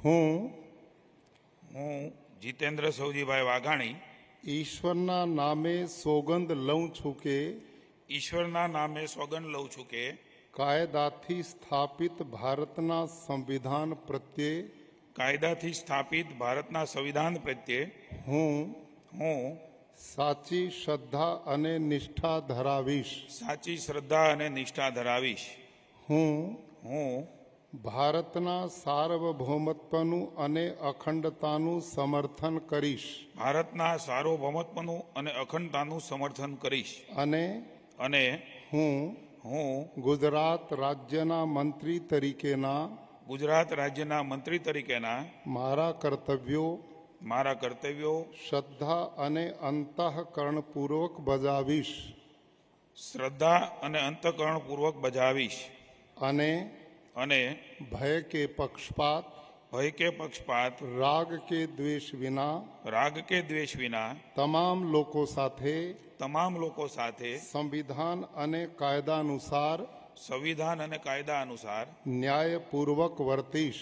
હું જીતેન્દ્ર સૌજીભાઈ વાઘાણી ઈશ્વરના નામે સોગંદ લઉં છું કે ઈશ્વરના નામે સોગંદ લઉં છું કે કાયદાથી સ્થાપિત ભારતના સંવિધાન પ્રત્યે કાયદાથી સ્થાપિત ભારતના સંવિધાન પ્રત્યે હું હું સાચી શ્રદ્ધા અને નિષ્ઠા ધરાવીશ. સાચી શ્રદ્ધા અને નિષ્ઠા ધરાવીશ. હું હું ભારતના સાર્વભૌમત્વનું અને અખંડતાનું સમર્થન કરીશ ભારતના સાર્વભૌમત્વનું અને અખંડતાનું સમર્થન કરીશ. અને હું ગુજરાત રાજ્યના મંત્રી તરીકેના ગુજરાત રાજ્યના મંત્રી તરીકેના મારા કર્તવ્યો શ્રદ્ધા અને અંતઃકરણપૂર્વક બજાવીશ શ્રદ્ધા અને અંતઃકરણપૂર્વક બજાવીશ. અને ભય કે પક્ષપાત રાગ કે દ્વેષ વિના તમામ લોકો સાથે સંવિધાન અને કાયદા અનુસાર ન્યાયપૂર્વક વર્તીશ.